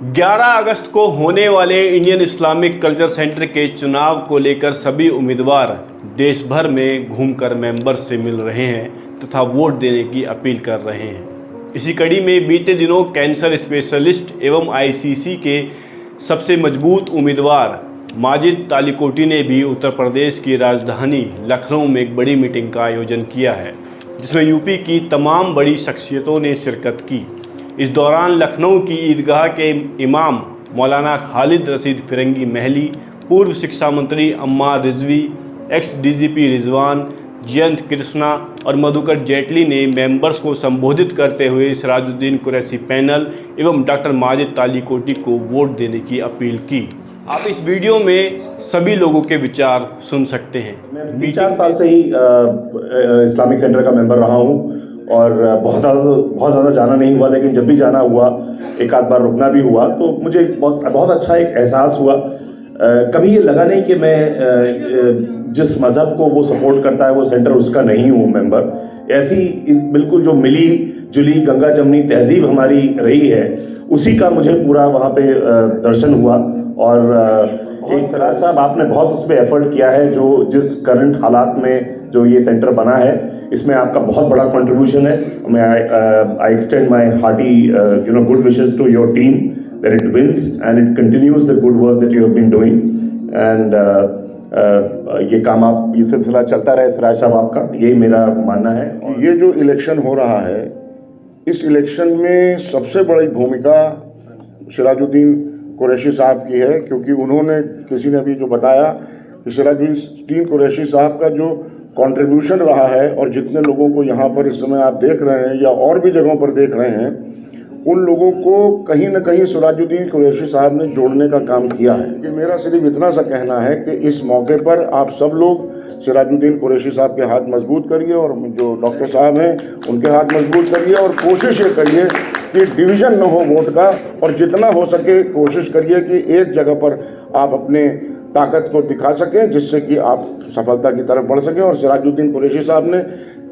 11 अगस्त को होने वाले इंडियन इस्लामिक कल्चर सेंटर के चुनाव को लेकर सभी उम्मीदवार देश भर में घूमकर मेंबर्स से मिल रहे हैं तथा वोट देने की अपील कर रहे हैं। इसी कड़ी में बीते दिनों कैंसर स्पेशलिस्ट एवं आईसीसी के सबसे मजबूत उम्मीदवार माजिद तालिकोटी ने भी उत्तर प्रदेश की राजधानी लखनऊ में एक बड़ी मीटिंग का आयोजन किया है, जिसमें यूपी की तमाम बड़ी शख्सियतों ने शिरकत की। इस दौरान लखनऊ की ईदगाह के इमाम मौलाना खालिद रशीद फिरंगी महली, पूर्व शिक्षा मंत्री अम्मार रिजवी, एक्स डीजीपी रिजवान, जयंत कृष्णा और मधुकर जेटली ने मेंबर्स को संबोधित करते हुए सिराजुद्दीन कुरैशी पैनल एवं डॉक्टर माजिद तालिकोटी को वोट देने की अपील की। आप इस वीडियो में सभी लोगों के विचार सुन सकते हैं। मैं 3-4 साल से ही इस्लामिक सेंटर का मेंबर रहा हूँ और बहुत ज़्यादा जाना नहीं हुआ, लेकिन जब भी जाना हुआ एक आध बार रुकना भी हुआ तो मुझे बहुत अच्छा एक एहसास हुआ। कभी ये लगा नहीं कि मैं जिस मज़हब को वो सपोर्ट करता है वो सेंटर उसका नहीं हूँ मेंबर। ऐसी बिल्कुल जो मिली जुली गंगा जमनी तहजीब हमारी रही है उसी का मुझे पूरा वहाँ पे दर्शन हुआ। और एक सराज साहब आपने बहुत उस पर एफर्ट किया है, जो जिस करंट हालात में जो ये सेंटर बना है इसमें आपका बहुत बड़ा कंट्रीब्यूशन है। मैं I extend my hearty good wishes to your team that it wins and it continues the good work that you have been doing and ये काम आप ये सिलसिला चलता रहे सिराज साहब आपका, यही मेरा मानना है। ये जो इलेक्शन हो रहा है इस इलेक्शन में सबसे बड़ी भूमिका सिराजुद्दीन कुरैशी साहब की है, क्योंकि उन्होंने किसी ने अभी जो बताया कि सिराजुद्दीन कुरैशी साहब का जो कंट्रीब्यूशन रहा है और जितने लोगों को यहाँ पर इस समय आप देख रहे हैं या और भी जगहों पर देख रहे हैं उन लोगों को कहीं ना कहीं सिराजुद्दीन कुरैशी साहब ने जोड़ने का काम किया है। लेकिन मेरा सिर्फ इतना सा कहना है कि इस मौके पर आप सब लोग सिराजुद्दीन कुरैशी साहब के हाथ मजबूत करिए और जो डॉक्टर साहब हैं उनके हाथ मजबूत करिए और कोशिश ये करिए कि डिवीज़न न हो वोट का, और जितना हो सके कोशिश करिए कि एक जगह पर आप अपने ताकत को दिखा सकें जिससे कि आप सफलता की तरफ बढ़ सकें। और सिराजुद्दीन कुरैशी साहब ने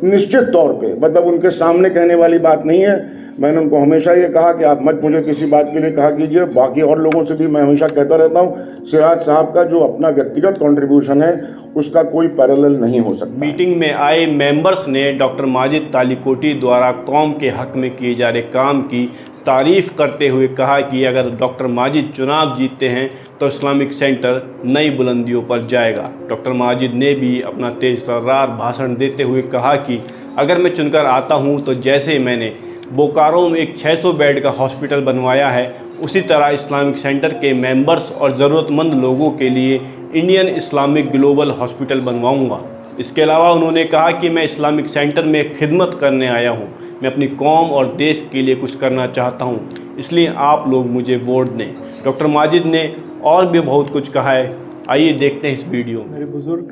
निश्चित तौर पे, मतलब उनके सामने कहने वाली बात नहीं है, मैंने उनको हमेशा ये कहा कि आप मत मुझे किसी बात के लिए कहा कीजिए, बाकी और लोगों से भी मैं हमेशा कहता रहता हूँ सिराज साहब का जो अपना व्यक्तिगत कंट्रीब्यूशन है उसका कोई पैरेलल नहीं हो सकता। मीटिंग में आए मेंबर्स ने डॉक्टर माजिद तालिकोटी द्वारा कौम के हक में किए जा रहे काम की तारीफ करते हुए कहा कि अगर डॉक्टर माजिद चुनाव जीतते हैं तो इस्लामिक सेंटर नई बुलंदियों पर जाएगा। डॉक्टर माजिद ने भी अपना तेज तर्रार भाषण देते हुए कहा कि अगर मैं चुनकर आता हूं तो जैसे मैंने बोकारो में एक 600 बेड का हॉस्पिटल बनवाया है उसी तरह इस्लामिक सेंटर के मेंबर्स और ज़रूरतमंद लोगों के लिए इंडियन इस्लामिक ग्लोबल हॉस्पिटल बनवाऊंगा। इसके अलावा उन्होंने कहा कि मैं इस्लामिक सेंटर में खिदमत करने आया हूं, मैं अपनी कौम और देश के लिए कुछ करना चाहता हूं, इसलिए आप लोग मुझे वोट दें। डॉक्टर माजिद ने और भी बहुत कुछ कहा है, आइए देखते हैं इस वीडियो में। मेरे बुजुर्ग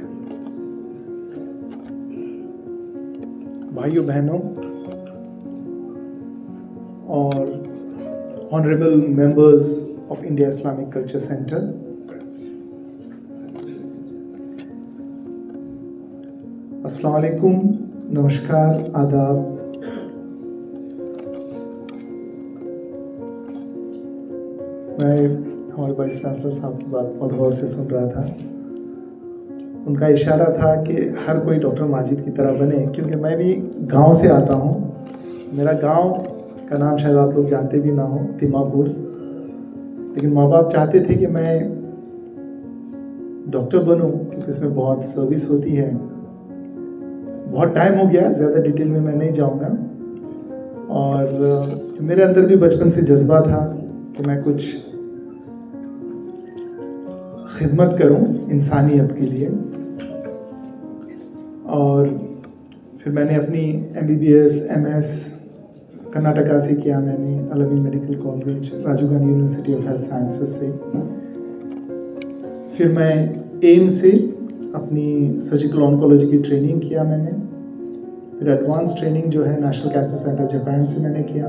भाइयों बहनों और honourable members of India Islamic culture centre, अस्सलाम वालेकुम, नमस्कार, आदाब। मैं हमारे वाइस चांसलर साहब की बात बहुत गौर से सुन रहा था। उनका इशारा था कि हर कोई डॉक्टर माजिद की तरह बने, क्योंकि मैं भी गांव से आता हूं। मेरा गांव का नाम शायद आप लोग जानते भी ना हो, तिमापुर। लेकिन माँ बाप चाहते थे कि मैं डॉक्टर बनूं क्योंकि इसमें बहुत सर्विस होती है। बहुत टाइम हो गया, ज़्यादा डिटेल में मैं नहीं जाऊंगा। और मेरे अंदर भी बचपन से जज्बा था कि मैं कुछ खिदमत करूं इंसानियत के लिए। और फिर मैंने अपनी MBBS MS कर्नाटका से किया, मैंने Al-Ameen medical college, Rajiv Gandhi university of health sciences से। फिर मैं एम्स से अपनी सर्जिकल ऑन्कोलॉजी की ट्रेनिंग किया मैंने। फिर एडवांस ट्रेनिंग जो है नेशनल कैंसर सेंटर जापान से मैंने किया।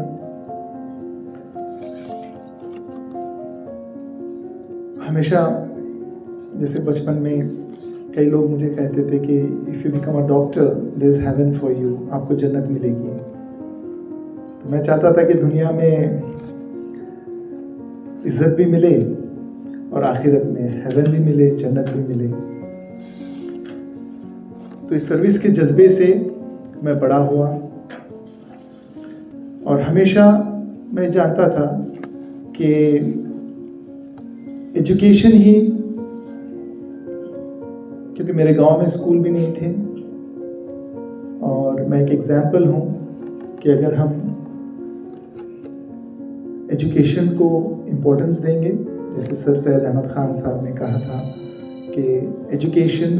हमेशा जैसे बचपन में कई लोग मुझे कहते थे कि if you become a doctor there is heaven for you, आपको जन्नत मिलेगी। तो मैं चाहता था कि दुनिया में इज़्ज़त भी मिले और आखिरत में हेवन भी मिले, जन्नत भी मिले। तो इस सर्विस के जज्बे से मैं बड़ा हुआ और हमेशा मैं जानता था कि एजुकेशन ही, क्योंकि मेरे गांव में स्कूल भी नहीं थे और मैं एक एग्जाम्पल हूँ कि अगर हम एजुकेशन को इम्पोर्टेंस देंगे, जैसे सर सैयद अहमद ख़ान साहब ने कहा था कि education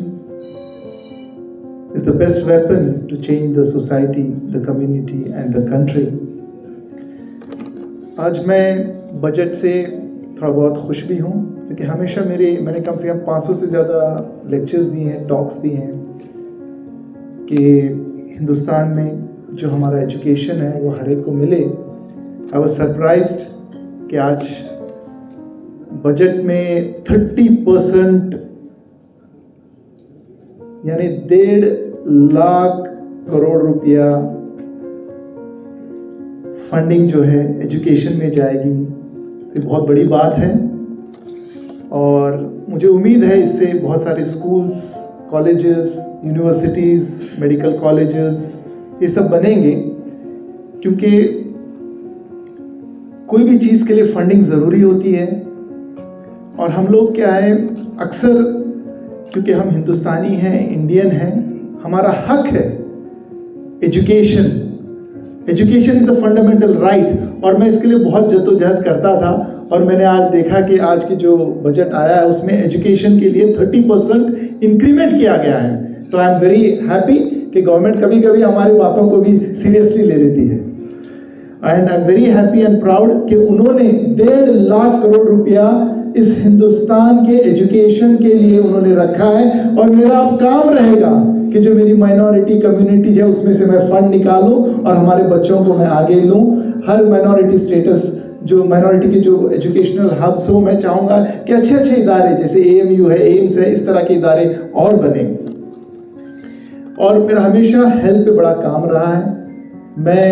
is the best weapon to change the society, the community and the country. आज मैं बजट से थोड़ा बहुत खुश भी हूँ क्योंकि हमेशा मैंने कम से कम 500 से ज़्यादा लेक्चर्स दिए हैं, टॉक्स दिए हैं कि हिंदुस्तान में जो हमारा एजुकेशन है वो हर एक को मिले। आई वाज सरप्राइज्ड कि आज बजट में 30% यानी 1.5 लाख करोड़ रुपया फंडिंग जो है एजुकेशन में जाएगी। तो ये बहुत बड़ी बात है और मुझे उम्मीद है इससे बहुत सारे schools, colleges, universities, medical colleges ये सब बनेंगे, क्योंकि कोई भी चीज़ के लिए फंडिंग ज़रूरी होती है। और हम लोग क्या है, अक्सर क्योंकि हम हिंदुस्तानी हैं, इंडियन हैं, हमारा हक है education. Education is a fundamental right और मैं इसके लिए बहुत जद्दोजहद करता था और मैंने आज देखा कि आज की जो बजट आया है उसमें एजुकेशन के लिए 30% इंक्रीमेंट किया गया है। तो आई एम वेरी हैप्पी कि गवर्नमेंट कभी कभी हमारी बातों को भी सीरियसली ले लेती है। And I am very happy and proud कि उन्होंने 1.5 लाख करोड़ रुपया इस हिंदुस्तान के एजुकेशन के लिए उन्होंने रखा है। और मेरा अब काम रहेगा कि जो मेरी माइनॉरिटी कम्युनिटी है उसमें से मैं फंड निकालूं और हमारे बच्चों को मैं आगे लूं। हर माइनॉरिटी स्टेटस, जो माइनॉरिटी के जो एजुकेशनल हब्स हो, मैं चाहूँगा कि अच्छे अच्छे इदारे जैसे AMU है, एम्स है, इस तरह के इदारे और बने। और मेरा हमेशा हेल्थ पे बड़ा काम रहा है। मैं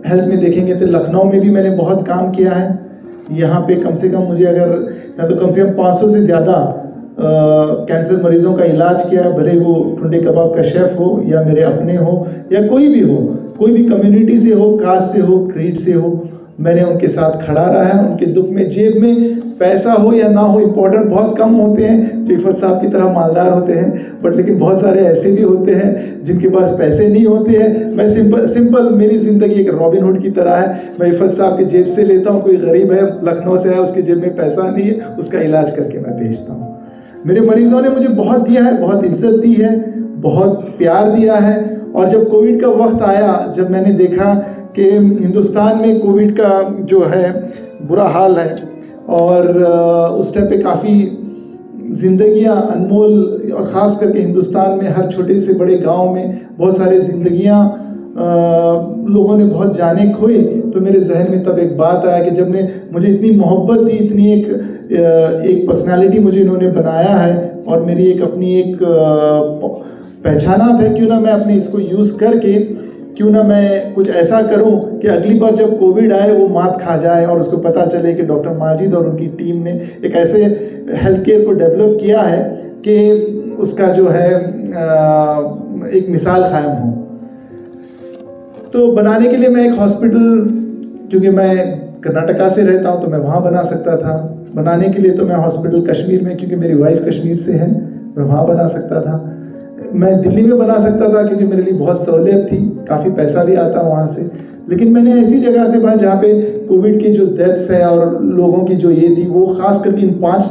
हेल्थ में देखेंगे तो लखनऊ में भी मैंने बहुत काम किया है। यहाँ पे कम से कम मुझे अगर या तो कम से कम 500 से ज़्यादा कैंसर मरीजों का इलाज किया है, भले वो टुंडे कबाब का शेफ़ हो या मेरे अपने हो या कोई भी हो, कोई भी कम्युनिटी से हो, कास्ट से हो, क्रीड से हो, मैंने उनके साथ खड़ा रहा है। उनके दुख में जेब में पैसा हो या ना हो इम्पोर्टेंट, बहुत कम होते हैं जो इफ़त साहब की तरह मालदार होते हैं, बट लेकिन बहुत सारे ऐसे भी होते हैं जिनके पास पैसे नहीं होते हैं। मैं सिंपल मेरी ज़िंदगी एक रॉबिन हुड की तरह है। मैं इफ़त साहब की जेब से लेता हूँ, कोई गरीब है लखनऊ से है, उसकी जेब में पैसा नहीं है, उसका इलाज करके मैं भेजता हूँ। मेरे मरीज़ों ने मुझे बहुत दिया है, बहुत इज्जत दी है, बहुत प्यार दिया है। और जब कोविड का वक्त आया, जब मैंने देखा कि हिंदुस्तान में कोविड का जो है बुरा हाल है और उस टाइम पे काफ़ी ज़िंदगियां अनमोल, और ख़ास करके हिंदुस्तान में हर छोटे से बड़े गांव में बहुत सारे ज़िंदगियां लोगों ने बहुत जाने खोई। तो मेरे जहन में तब एक बात आया कि जब ने मुझे इतनी मोहब्बत दी, इतनी एक पर्सनालिटी मुझे इन्होंने बनाया है और मेरी एक अपनी एक पहचानात है, क्यों ना मैं अपने इसको यूज़ करके क्यों ना मैं कुछ ऐसा करूं कि अगली बार जब कोविड आए वो मात खा जाए और उसको पता चले कि डॉक्टर माजिद और उनकी टीम ने एक ऐसे हेल्थ केयर को डेवलप किया है कि उसका जो है एक मिसाल कायम हो। तो बनाने के लिए मैं एक हॉस्पिटल, क्योंकि मैं कर्नाटका से रहता हूं तो मैं वहाँ बना सकता था। बनाने के लिए तो मैं हॉस्पिटल कश्मीर में, क्योंकि मेरी वाइफ कश्मीर से है, मैं वहाँ बना सकता था। मैं दिल्ली में बना सकता था क्योंकि मेरे लिए बहुत सहूलियत थी, काफ़ी पैसा भी आता वहाँ से। लेकिन मैंने ऐसी जगह से बनाया जहाँ पे कोविड की जो डेथ्स है और लोगों की जो ये थी वो ख़ास करके इन 5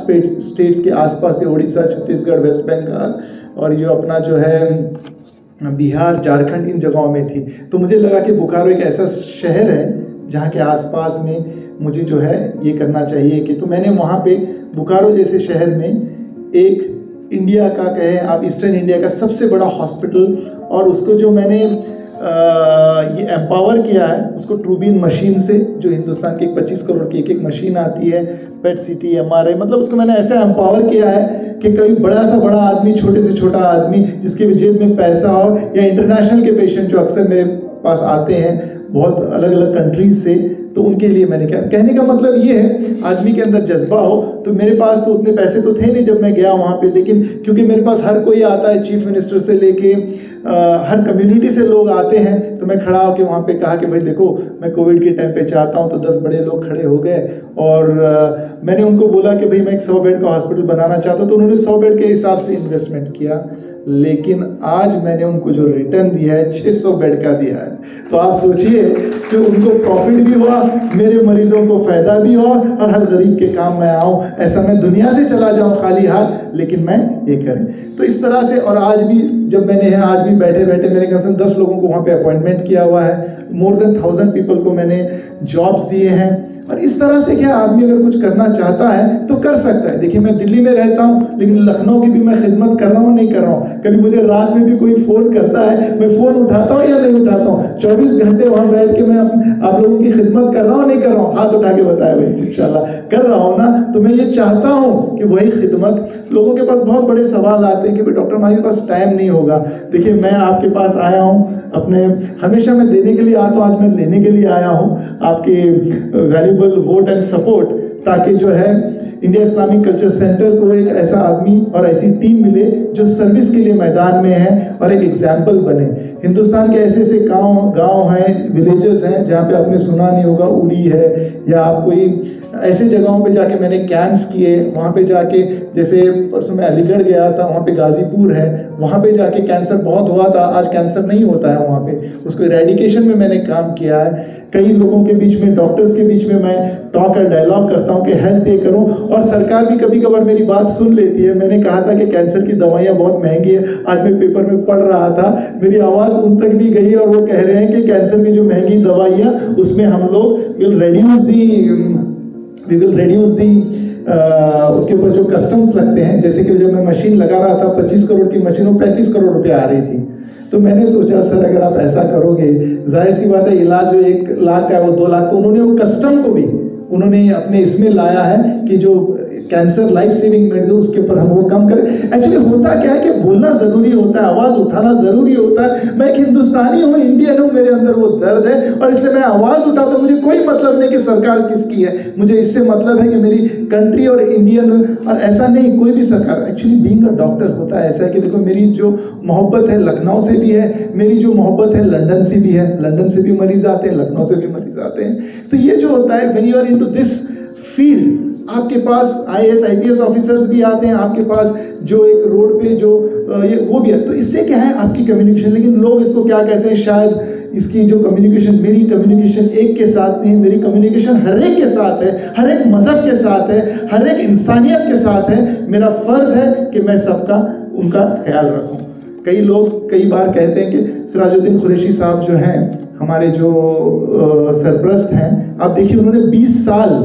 स्टेट्स के आसपास थे, उड़ीसा, छत्तीसगढ़, वेस्ट बंगाल और ये अपना जो है बिहार, झारखंड, इन जगहों में थी। तो मुझे लगा कि बोकारो एक ऐसा शहर है जहाँ के आसपास में मुझे जो है ये करना चाहिए कि, तो मैंने वहाँ पे बोकारो जैसे शहर में एक इंडिया का कहें आप, ईस्टर्न इंडिया का सबसे बड़ा हॉस्पिटल, और उसको जो मैंने ये एम्पावर किया है उसको ट्रूबीन मशीन से, जो हिंदुस्तान की 25 करोड़ की एक मशीन आती है, पेट CT, MRI, मतलब उसको मैंने ऐसे एम्पावर किया है कि कभी बड़ा सा बड़ा आदमी, छोटे से छोटा आदमी जिसके जेब में पैसा हो, या इंटरनेशनल के पेशेंट जो अक्सर मेरे पास आते हैं, बहुत अलग अलग कंट्रीज से, तो उनके लिए मैंने क्या कहने का मतलब ये है, आदमी के अंदर जज्बा हो। तो मेरे पास तो उतने पैसे तो थे नहीं जब मैं गया वहाँ पे, लेकिन क्योंकि मेरे पास हर कोई आता है, चीफ मिनिस्टर से लेके हर कम्युनिटी से लोग आते हैं, तो मैं खड़ा होकर वहाँ पे कहा कि भाई देखो, मैं कोविड के टाइम पे चाहता हूँ, तो 10 बड़े लोग खड़े हो गए और मैंने उनको बोला कि भाई मैं एक 100 बेड का हॉस्पिटल बनाना चाहता हूँ, तो उन्होंने 100 बेड के हिसाब से इन्वेस्टमेंट किया। लेकिन आज मैंने उनको जो रिटर्न दिया है 600 बेड का दिया है। तो आप सोचिए कि उनको प्रॉफिट भी हुआ, मेरे मरीजों को फायदा भी हुआ, और हर गरीब के काम में आऊँ, ऐसा मैं दुनिया से चला जाऊँ खाली हाथ, लेकिन मैं ये करें। तो इस तरह से, और आज भी जब मैंने आज भी बैठे बैठे मैंने कम से कम 10 लोगों को वहाँ पे अपॉइंटमेंट किया हुआ है, मोर देन 1000 पीपल को मैंने जॉब्स दिए हैं। और इस तरह से क्या आदमी अगर कुछ करना चाहता है तो कर सकता है। देखिए मैं दिल्ली में रहता हूँ, लेकिन लखनऊ की भी मैं खिदमत कर रहा हूँ, नहीं कर रहा हूँ। कभी मुझे रात में भी कोई फ़ोन करता है, मैं फ़ोन उठाता हूँ या नहीं उठाता हूँ? 24 घंटे वहाँ बैठ के मैं आप लोगों की खिदमत कर रहा हूँ, नहीं कर रहा हूँ? हाथ उठा के बताया भाई, इंशाल्लाह कर रहा हूँ ना। तो मैं ये चाहता हूँ कि वही खिदमत, लोगों के पास बहुत बड़े सवाल आते हैं कि भाई डॉक्टर माजिद के पास टाइम नहीं होगा। देखिए मैं आपके पास आया हूँ अपने, हमेशा मैं देने के लिए आता हूँ, आज मैं लेने के लिए आया हूँ आपके वैल्यूबल वोट एंड सपोर्ट, ताकि जो है इंडिया इस्लामिक कल्चर सेंटर को एक ऐसा आदमी और ऐसी टीम मिले जो सर्विस के लिए मैदान में है और एक एग्जाम्पल बने। हिंदुस्तान के ऐसे ऐसे गांव हैं, विलेजेस हैं जहाँ पे आपने सुना नहीं होगा, उड़ी है, या आप कोई ऐसे जगहों पे जाके मैंने कैंप्स किए, वहाँ पे जाके, जैसे परसों मैं अलीगढ़ गया था, वहाँ पे गाजीपुर है, वहाँ पे जाके कैंसर बहुत हुआ था, आज कैंसर नहीं होता है वहाँ पे, उसको इरेडिकेशन में मैंने काम किया है। कई लोगों के बीच में, डॉक्टर्स के बीच में मैं टॉक और डायलॉग करता हूँ कि हेल्थ ये करूँ, और सरकार भी कभी कभार मेरी बात सुन लेती है। मैंने कहा था कि कैंसर की दवाइयाँ बहुत महंगी है, आज मैं पेपर में पढ़ रहा था, मेरी आवाज़ उन तक भी गई और वो कह रहे हैं कि कैंसर की जो महंगी दवाइयाँ, उसमें हम लोग विल रेड्यूस दी उसके ऊपर जो कस्टम्स लगते हैं। जैसे कि जब मैं मशीन लगा रहा था, 25 करोड़ की मशीन, वो 35 करोड़ रुपए आ रही थी। तो मैंने सोचा सर अगर आप ऐसा करोगे, जाहिर सी बात है इलाज जो 1 लाख का है वो 2 लाख, तो उन्होंने वो कस्टम को भी उन्होंने अपने इसमें लाया है कि जो कैंसर लाइफ सेविंग मेडिसिन उसके ऊपर हम वो कम करें। एक्चुअली होता क्या है कि बोलना ज़रूरी होता है, आवाज़ उठाना ज़रूरी होता है। मैं एक हिंदुस्तानी हूँ, इंडियन हूँ, मेरे अंदर वो दर्द है और इसलिए मैं आवाज़ उठाता हूँ। मुझे कोई मतलब नहीं कि सरकार किसकी है, मुझे इससे मतलब है कि मेरी कंट्री और इंडियन। और ऐसा नहीं कोई भी सरकार, एक्चुअली बीइंग अ डॉक्टर होता है ऐसा है कि देखो मेरी जो मोहब्बत है लखनऊ से भी है, मेरी जो मोहब्बत है लंदन से भी है, लंदन से भी मरीज आते हैं, लखनऊ से भी मरीज आते हैं। तो ये जो होता है when you are into this field, आपके पास IAS IPS ऑफिसर्स भी आते हैं, आपके पास जो एक रोड पे जो ये वो भी है। तो इससे क्या है आपकी कम्युनिकेशन, लेकिन लोग इसको क्या कहते हैं, शायद इसकी जो कम्युनिकेशन, मेरी कम्युनिकेशन एक के साथ नहीं, मेरी कम्युनिकेशन हर एक के साथ है, हर एक मजहब के साथ है, हर एक इंसानियत के साथ है। मेरा फर्ज है कि मैं सबका उनका ख्याल रखूं। कई लोग कई बार कहते हैं कि सिराजुद्दीन कुरैशी साहब जो हैं हमारे जो सरपरस्त हैं, आप देखिए उन्होंने 20 साल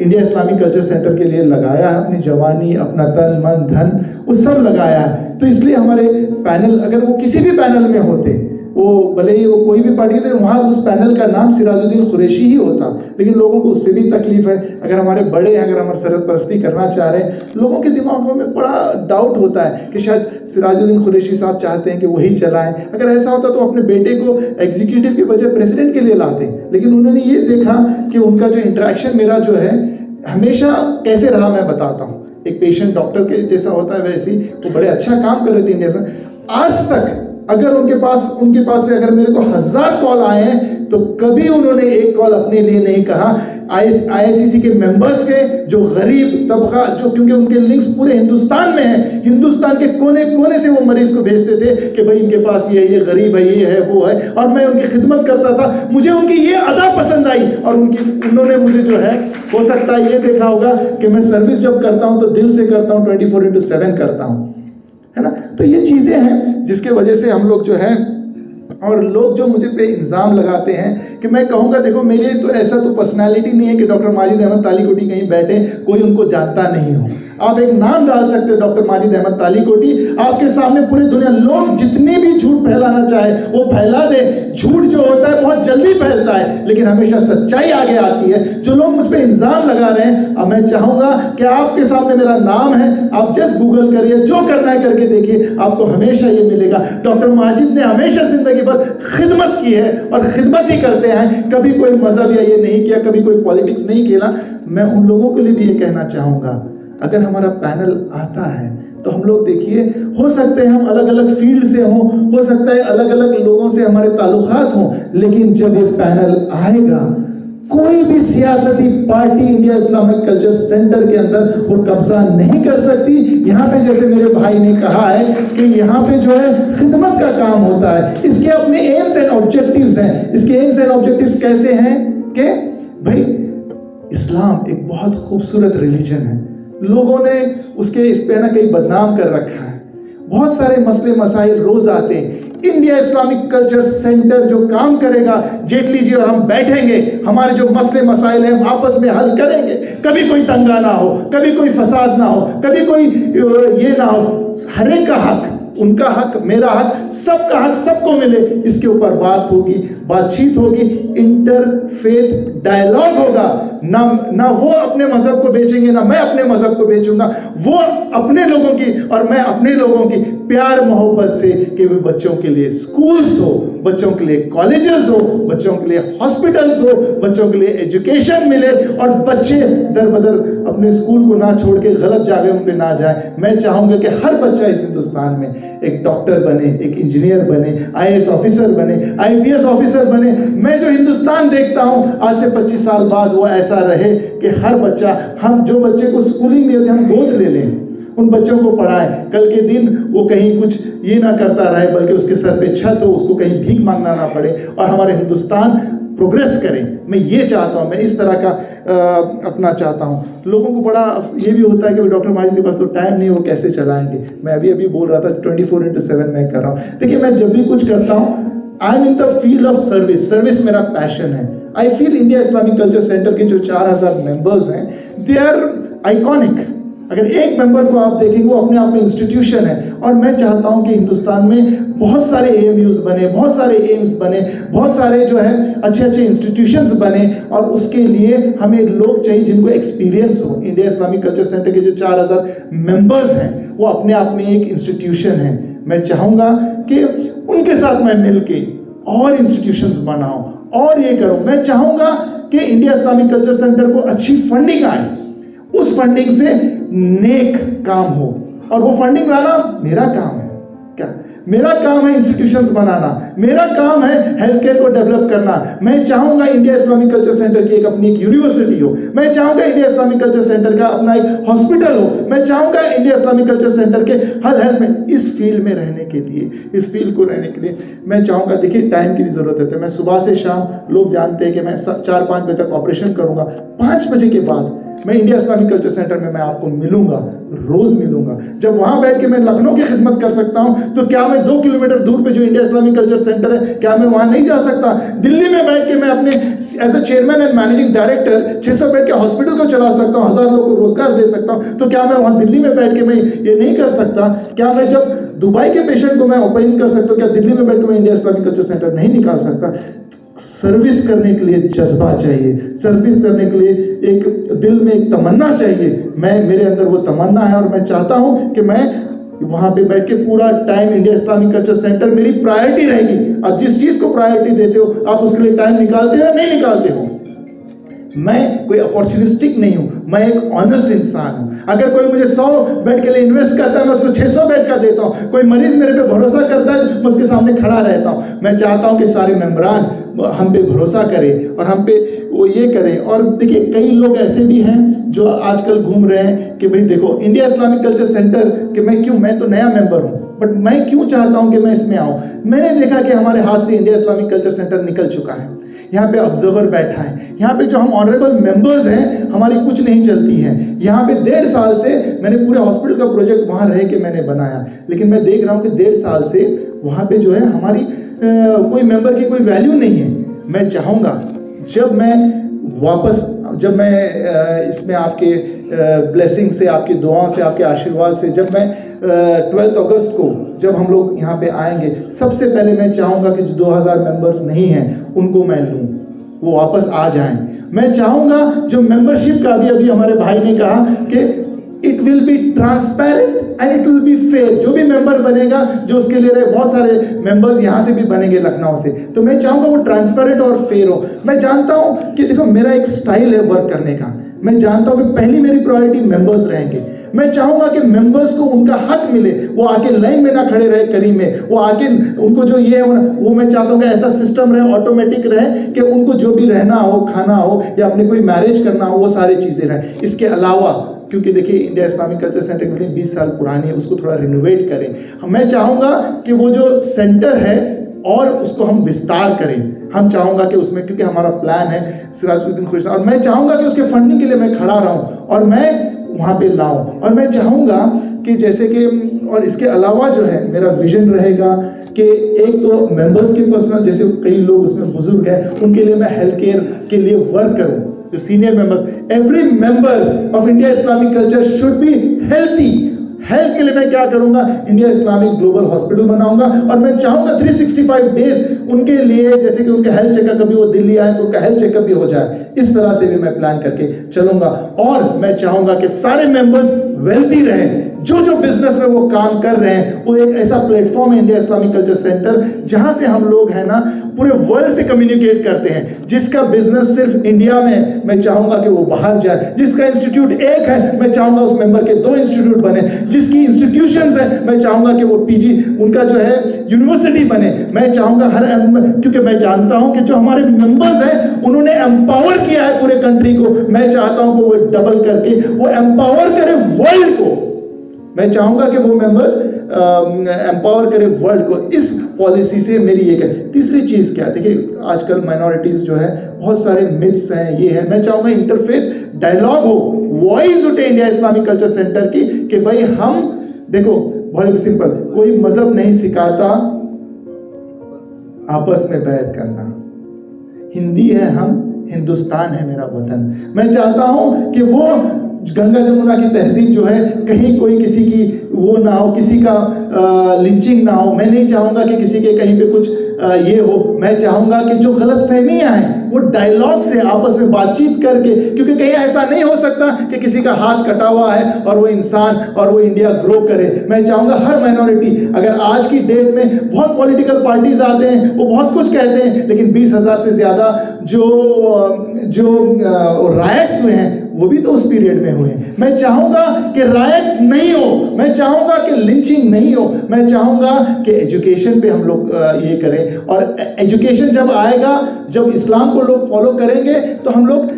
इंडिया इस्लामिक कल्चर सेंटर के लिए लगाया है, अपनी जवानी, अपना तन मन धन वो सब लगाया है। तो इसलिए हमारे पैनल, अगर वो किसी भी पैनल में होते, वो भले ही वो कोई भी पार्टी थे, वहाँ उस पैनल का नाम सिराजुद्दीन कुरैशी ही होता। लेकिन लोगों को उससे भी तकलीफ है, अगर हमारे बड़े हैं, अगर हमारे सरपरस्ती करना चाह रहे हैं, लोगों के दिमागों में बड़ा डाउट होता है कि शायद सिराजुद्दीन कुरैशी साहब चाहते हैं कि वही चलाएं। अगर ऐसा होता तो अपने बेटे को एग्जीक्यूटिव के बजाय प्रेसिडेंट के लिए लाते। लेकिन उन्होंने ये देखा कि उनका जो इंटरेक्शन मेरा जो है हमेशा कैसे रहा, मैं बताता हूँ। एक पेशेंट डॉक्टर के जैसा होता है, वैसे ही वो बड़े अच्छा काम कर रहे थे इंडिया से। आज तक अगर उनके पास से अगर मेरे को 1000 कॉल आए हैं, तो कभी उन्होंने एक कॉल अपने लिए नहीं कहा। IICC के मेंबर्स के, जो गरीब तबका, जो क्योंकि उनके लिंक्स पूरे हिंदुस्तान में हैं, हिंदुस्तान के कोने कोने से वो मरीज को भेजते थे कि भाई इनके पास ये गरीब है, ये है, वो है, और मैं उनकी खिदमत करता था। मुझे उनकी ये अदा पसंद आई और उन्होंने मुझे जो है, हो सकता है ये देखा होगा कि मैं सर्विस जब करता हूँ तो दिल से करता हूँ, 24/7 करता हूँ, है ना। तो ये चीज़ें हैं जिसके वजह से हम लोग जो है, और लोग जो मुझे पे इल्ज़ाम लगाते हैं कि मैं कहूँगा देखो मेरे तो ऐसा तो पर्सनालिटी नहीं है कि डॉक्टर माजिद अहमद तालीकोटी कहीं बैठे कोई उनको जानता नहीं हो। आप एक नाम डाल सकते हो डॉक्टर माजिद अहमद तालीकोटी, आपके सामने पूरी दुनिया, लोग जितनी भी झूठ फैलाना चाहे वो फैला दे। झूठ जो होता है बहुत जल्दी फैलता है, लेकिन हमेशा सच्चाई आगे आती है। जो लोग मुझ पे इल्जाम लगा रहे हैं, अब मैं चाहूंगा कि आपके सामने मेरा नाम है, आप जस्ट गूगल करिए, जो करना है करके देखिए, आपको हमेशा ये मिलेगा। डॉक्टर माजिद ने हमेशा जिंदगी भर खिदमत की है और खिदमत ही करते हैं, कभी कोई मजहब या ये नहीं किया, कभी कोई पॉलिटिक्स नहीं खेला। मैं उन लोगों के लिए भी ये कहना चाहूंगा, अगर हमारा पैनल आता है तो हम लोग देखिए, हो सकते हैं हम अलग अलग फील्ड से हों, हो सकता है अलग अलग लोगों से हमारे ताल्लुकात हों, लेकिन जब ये पैनल आएगा, कोई भी सियासती party India Islamic culture centre के अंदर वो कब्जा नहीं कर सकती। यहाँ पे जैसे मेरे भाई ने कहा है कि यहाँ पे जो है खिदमत का काम होता है, इसके अपने एम्स एंड ऑब्जेक्टिव्स हैं। इसके एम्स एंड ऑब्जेक्टिव्स कैसे हैं कि भाई इस्लाम एक बहुत खूबसूरत रिलीजन है, लोगों ने उसके इस पे ना कहीं बदनाम कर रखा है। बहुत सारे मसले मसाइल रोज आते हैं। इंडिया इस्लामिक कल्चर सेंटर जो काम करेगा, जेटली जी और हम बैठेंगे, हमारे जो मसले मसाइल हैं हम आपस में हल करेंगे। कभी कोई दंगा ना हो, कभी कोई फसाद ना हो, कभी कोई ये ना हो। हर एक का हक, उनका हक, मेरा हक, सबका हक सबको मिले, इसके ऊपर बात होगी, बातचीत होगी, इंटरफेथ डायलॉग होगा। ना वो अपने मजहब को बेचेंगे, ना मैं अपने मजहब को बेचूंगा। वो अपने लोगों की और मैं अपने लोगों की प्यार मोहब्बत से, कि वो बच्चों के लिए स्कूल्स हो, बच्चों के लिए कॉलेजेस हो, बच्चों के लिए हॉस्पिटल्स हो, बच्चों के लिए एजुकेशन मिले और बच्चे दर बदर अपने स्कूल को ना छोड़ के गलत जगह पे ना जाए। मैं चाहूंगा कि हर बच्चा इस हिंदुस्तान में एक डॉक्टर बने, एक इंजीनियर बने, आईएएस ऑफिसर बने, आईपीएस ऑफिसर बने। मैं जो हिंदुस्तान देखता हूं आज से 25 साल बाद वो ऐसा रहे कि हर बच्चा, हम जो बच्चे को स्कूलिंग नहीं होती हम गोद ले लें, उन बच्चों को पढ़ाएं, कल के दिन वो कहीं कुछ ये ना करता रहे, बल्कि उसके सर पे छत हो, उसको कहीं भीख मांगना ना पड़े और हमारे हिंदुस्तान प्रोग्रेस करें। मैं ये चाहता हूँ, मैं इस तरह का अपना चाहता हूँ। लोगों को बड़ा ये भी होता है कि डॉक्टर माजिद के पास तो टाइम नहीं, वो कैसे चलाएंगे। मैं अभी बोल रहा था 24/7 मैं कर रहा हूँ। देखिए, मैं जब भी कुछ करता हूँ, I am in the field of service. Service मेरा पैशन है। I feel India Islamic culture centre के जो 4000 मेंबर्स हैं, दे आर आइकॉनिक। अगर एक मेंबर को आप देखेंगे, वो अपने आप में इंस्टीट्यूशन है। और मैं चाहता हूं कि हिंदुस्तान में बहुत सारे एएमयूज बने, बहुत सारे एम्स बने, बहुत सारे जो है अच्छे अच्छे इंस्टीट्यूशंस बने, और उसके लिए हमें लोग चाहिए जिनको एक्सपीरियंस हो। इंडिया इस्लामिक कल्चर सेंटर के जो 4000 मेंबर्स हैं, वो अपने आप में एक इंस्टीट्यूशन है। मैं चाहूँगा कि उनके साथ मैं मिलके और इंस्टीट्यूशंस बनाऊं और ये करूं। मैं चाहूँगा कि इंडिया इस्लामिक कल्चर सेंटर को अच्छी फंडिंग आए, उस फंडिंग से नेक काम हो, और वो फंडिंग लाना मेरा काम है। क्या मेरा काम है? इंस्टीट्यूशंस बनाना, मेरा काम है हेल्थ केयर को डेवलप करना। मैं चाहूंगा इंडिया इस्लामिक कल्चर सेंटर की एक अपनी एक यूनिवर्सिटी हो, मैं चाहूंगा इंडिया इस्लामिक कल्चर सेंटर का अपना एक हॉस्पिटल हो, मैं चाहूंगा इंडिया इस्लामिक कल्चर सेंटर के हर हेल्थ में, इस फील्ड में रहने के लिए, इस फील्ड को रहने के लिए मैं चाहूंगा। देखिए, टाइम की भी जरूरत है। मैं सुबह से शाम, लोग जानते हैं कि मैं 4-5 बजे तक ऑपरेशन करूंगा। 5 बजे के बाद मैं इंडिया इस्लामिक कल्चर सेंटर में मैं आपको मिलूंगा, रोज मिलूंगा। जब वहां बैठ के मैं लखनऊ की खिदमत कर सकता हूं, तो क्या मैं 2 किलोमीटर दूर पे जो इंडिया इस्लामिक कल्चर सेंटर है, क्या मैं वहां नहीं जा सकता? दिल्ली में बैठ के मैं अपने as a chairman and managing director 600 bed के हॉस्पिटल को चला सकता हूं, 1000 लोगों को रोजगार दे सकता हूं। तो क्या मैं वहां दिल्ली में बैठ के मैं ये नहीं कर सकता? क्या मैं जब दुबई के पेशेंट को मैं ओपन कर सकता हूँ, क्या दिल्ली में बैठ के मैं इंडिया इस्लामिक कल्चर सेंटर नहीं निकाल सकता? सर्विस करने के लिए जज्बा चाहिए, सर्विस करने के लिए एक दिल में एक तमन्ना चाहिए। मेरे अंदर वो तमन्ना है, और मैं चाहता हूं कि मैं वहां पे बैठ के पूरा time India Islamic culture centre मेरी प्रायोरिटी रहेगी। आप जिस चीज को प्रायोरिटी देते हो, आप उसके लिए टाइम निकालते हो या नहीं निकालते हो? मैं कोई अपॉर्चुनिस्टिक नहीं हूं, मैं एक ऑनेस्ट इंसान हूं। अगर कोई मुझे 100 बेड के लिए इन्वेस्ट करता है, मैं उसको 600 बेड का देता हूं। कोई मरीज मेरे पे भरोसा करता है, मैं उसके सामने खड़ा रहता हूं। मैं चाहता हूं कि सारे मेंबरान हम पे भरोसा करें और हम पे वो ये करें। और देखिए, कई लोग ऐसे भी हैं जो आजकल घूम रहे हैं कि भाई देखो, इंडिया इस्लामिक कल्चर सेंटर कि मैं तो नया मेंबर हूं, बट मैं क्यों चाहता हूं कि मैं इसमें आऊं? मैंने देखा कि हमारे हाथ से इंडिया इस्लामिक कल्चर सेंटर निकल चुका है। यहाँ पे ऑब्जर्वर बैठा है, यहाँ पे जो हम ऑनरेबल मेंबर्स हैं, हमारी कुछ नहीं चलती है। यहाँ पे 1.5 साल से मैंने पूरे हॉस्पिटल का प्रोजेक्ट वहाँ रह के मैंने बनाया, लेकिन मैं देख रहा हूँ कि 1.5 साल से वहाँ पे जो है हमारी कोई मेंबर की कोई वैल्यू नहीं है। मैं चाहूँगा जब मैं वापस जब मैं इसमें आपके ब्लेसिंग से, आपकी दुआओं से, आपके आशीर्वाद से, जब मैं 12 अगस्त को जब हम लोग यहाँ पे आएंगे, सबसे पहले मैं चाहूँगा कि जो 2000 मेंबर्स नहीं हैं उनको मैं लूँ, वो वापस आ जाएं। मैं चाहूँगा जो मेंबरशिप का अभी हमारे भाई ने कहा कि it will be transparent and it will be fair. जो भी मेंबर बनेगा, जो उसके लिए रहे, बहुत सारे मेंबर्स यहाँ से भी बनेंगे लखनऊ से, तो मैं चाहूँगा वो ट्रांसपेरेंट और फेयर हो। मैं जानता हूँ कि देखो मेरा एक स्टाइल है वर्क करने का, मैं जानता हूँ कि पहली मेरी प्रायोरिटी मेंबर्स रहेंगे। मैं चाहूँगा कि मेंबर्स को उनका हक मिले, वो आके लाइन में ना खड़े रहे करीब में, वो आके उनको जो ये है वो मैं चाहता हूँ कि ऐसा सिस्टम रहे, ऑटोमेटिक रहे कि उनको जो भी रहना हो, खाना हो या अपने कोई मैरिज करना हो, वो सारी चीज़ें रहें। इसके अलावा क्योंकि देखिए इंडिया इस्लामिक कल्चर सेंटर की 20 साल पुरानी है, उसको थोड़ा रिनोवेट करें। मैं चाहूँगा कि वो जो सेंटर है और उसको हम विस्तार करें। हम चाहूँगा कि उसमें, क्योंकि हमारा प्लान है सिराजुद्दीन खुर्शीद, और मैं चाहूँगा कि उसके फंडिंग के लिए मैं खड़ा रहूँ और मैं वहाँ पे लाऊं। और मैं चाहूँगा कि जैसे कि, और इसके अलावा जो है मेरा विजन रहेगा कि एक तो मेंबर्स के पर्सनल, जैसे कई लोग उसमें बुजुर्ग हैं, उनके लिए मैं हेल्थ केयर के लिए वर्क करूँ, जो senior members, every member of India Islamic culture should be healthy. Health के लिए मैं क्या करूंगा, इंडिया इस्लामिक ग्लोबल हॉस्पिटल बनाऊंगा और मैं चाहूंगा 365 डेज उनके लिए, जैसे कि उनका हेल्थ चेकअप, कभी वो दिल्ली आए तो उनका हेल्थ चेकअप भी हो जाए, इस तरह से भी मैं प्लान करके चलूंगा। और मैं चाहूंगा कि सारे मेंबर्स वेल्थी रहें, जो बिजनेस में वो काम कर रहे हैं, वो एक ऐसा प्लेटफॉर्म है इंडिया इस्लामिक कल्चर सेंटर, जहां से हम लोग है ना पूरे वर्ल्ड से कम्युनिकेट करते हैं। जिसका बिजनेस सिर्फ इंडिया में, मैं चाहूंगा कि वो बाहर जाए। जिसका इंस्टीट्यूट एक है, मैं चाहूंगा उस मेंबर के 2 इंस्टीट्यूट बने। जिसकी इंस्टीट्यूशंस है, मैं चाहूंगा कि वो पीजी, उनका जो है यूनिवर्सिटी बने। मैं चाहूंगा क्योंकि मैं जानता हूं कि जो हमारे मेंबर्स हैं उन्होंने एम्पावर किया है पूरे कंट्री को। मैं चाहता हूं कि वो डबल करके वो एम्पावर करे वर्ल्ड को। मैं चाहूंगा कि वो मेंबर्स एम्पावर करे वर्ल्ड को। इस पॉलिसी से मेरी एक है। तीसरी चीज़ क्या है, देखिए आजकल माइनॉरिटीज़ जो है, बहुत सारे मिथ्स हैं, ये है। मैं चाहूँगा इंटरफेथ डायलॉग हो, वॉइस उठे इंडिया इस्लामिक कल्चर सेंटर की कि भाई हम, देखो बहुत सिंपल, कोई मजहब नहीं सिखाता आपस में बैठ करना। हिंदी है हम, हिंदुस्तान है मेरा वतन। मैं चाहता हूं कि वो गंगा जमुना की तहजीब जो है, कहीं कोई किसी की वो ना हो, किसी का लिंचिंग ना हो। मैं नहीं चाहूँगा कि किसी के कहीं पे कुछ ये हो। मैं चाहूँगा कि जो गलत फहमियाँ हैं वो डायलॉग से, आपस में बातचीत करके, क्योंकि कहीं ऐसा नहीं हो सकता कि किसी का हाथ कटा हुआ है और वो इंसान और वो इंडिया ग्रो करे। मैं चाहूँगा हर माइनॉरिटी, अगर आज की डेट में बहुत पॉलिटिकल पार्टीज आते हैं, वो बहुत कुछ कहते हैं, लेकिन 20,000 से ज़्यादा जो राइट्स हुए हैं वो भी तो उस पीरियड में हुए हैं। मैं चाहूँगा कि राइट्स नहीं हो, मैं चाहूँगा कि लिंचिंग नहीं हो, मैं चाहूँगा कि एजुकेशन पे हम लोग ये करें। और एजुकेशन जब आएगा, जब इस्लाम को लोग फॉलो करेंगे, तो हम लोग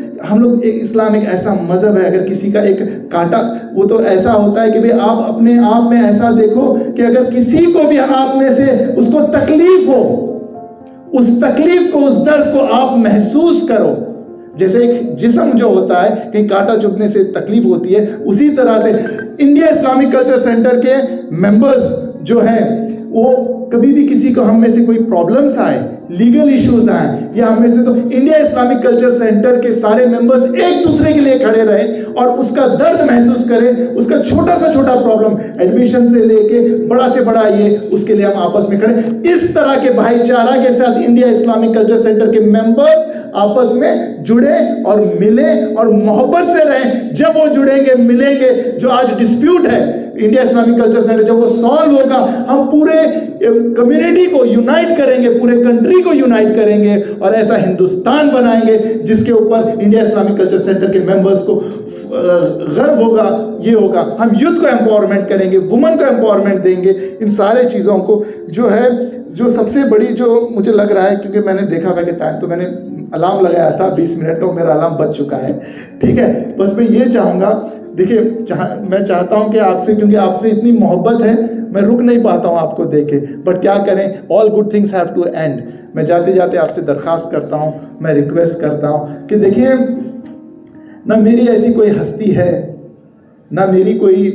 एक इस्लाम एक ऐसा मज़हब है, अगर किसी का एक कांटा, वो तो ऐसा होता है कि भाई आप अपने आप में ऐसा देखो कि अगर किसी को भी आप में से उसको तकलीफ हो, उस तकलीफ को, उस दर्द को आप महसूस करो। जैसे एक जिस्म जो होता है, कहीं कांटा चुभने से तकलीफ होती है, उसी तरह से इंडिया इस्लामिक कल्चर सेंटर के मेंबर्स जो हैं, वो कभी भी किसी को, हम में से कोई प्रॉब्लम्स आए, लीगल इश्यूज आए, या हम में से, तो इंडिया इस्लामिक कल्चर सेंटर के सारे मेंबर्स एक दूसरे के लिए खड़े रहे और उसका दर्द महसूस करें। उसका छोटा से छोटा प्रॉब्लम, एडमिशन से लेके बड़ा से बड़ा ये, उसके लिए हम आपस में खड़े। इस तरह के भाईचारा के साथ इंडिया इस्लामिक कल्चर सेंटर के मेंबर्स आपस में जुड़े और मिले और मोहब्बत से रहें। जब वो जुड़ेंगे, मिलेंगे, जो आज डिस्प्यूट है इंडिया इस्लामिक कल्चर सेंटर, जब वो सॉल्व होगा, हम पूरे कम्युनिटी को यूनाइट करेंगे, पूरे कंट्री को यूनाइट करेंगे और ऐसा हिंदुस्तान बनाएंगे जिसके ऊपर इंडिया इस्लामिक कल्चर सेंटर के मेंबर्स को गर्व होगा। ये होगा, हम यूथ को एम्पावरमेंट करेंगे, वुमेन को एम्पावरमेंट देंगे। इन सारे चीज़ों को जो है, जो सबसे बड़ी, जो मुझे लग रहा है, क्योंकि मैंने देखा था कि टाइम, तो मैंने अलार्म लगाया था 20 मिनट का, मेरा अलार्म बज चुका है, ठीक है। बस मैं ये चाहूँगा, देखिए मैं चाहता हूँ कि आपसे, क्योंकि आपसे इतनी मोहब्बत है, मैं रुक नहीं पाता हूँ आपको देखे, बट क्या करें, all good things have to end. मैं जाते जाते आपसे दरख्वास्त करता हूँ, मैं रिक्वेस्ट करता हूँ कि देखिए, ना मेरी ऐसी कोई हस्ती है, ना मेरी कोई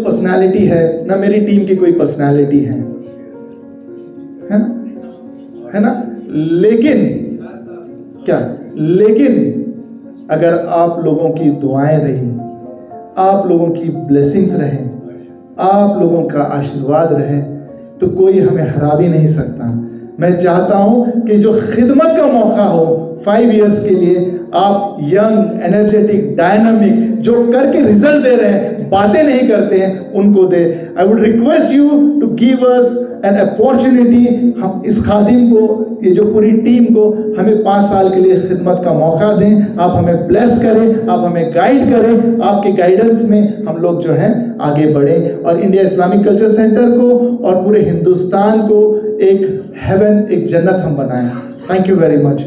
पर्सनालिटी है, ना मेरी टीम की कोई पर्सनालिटी है ना, लेकिन क्या, लेकिन अगर आप लोगों की दुआएं रही, आप लोगों की ब्लेसिंग्स रहें, आप लोगों का आशीर्वाद रहे, तो कोई हमें हरा भी नहीं सकता। मैं चाहता हूं कि जो खिदमत का मौका हो 5 इयर्स के लिए, आप यंग, एनर्जेटिक, डायनामिक, जो करके रिजल्ट दे रहे हैं, बातें नहीं करते हैं, उनको दे। I would request you to give us an opportunity. हम इस खादिम को, ये जो पूरी टीम को, हमें 5 साल के लिए खिदमत का मौका दें। आप हमें ब्लेस करें, आप हमें गाइड करें, आपके गाइडेंस में हम लोग जो हैं आगे बढ़ें और इंडिया इस्लामिक कल्चर सेंटर को और पूरे हिंदुस्तान को एक हेवन, एक जन्नत हम बनाएं। Thank you very much.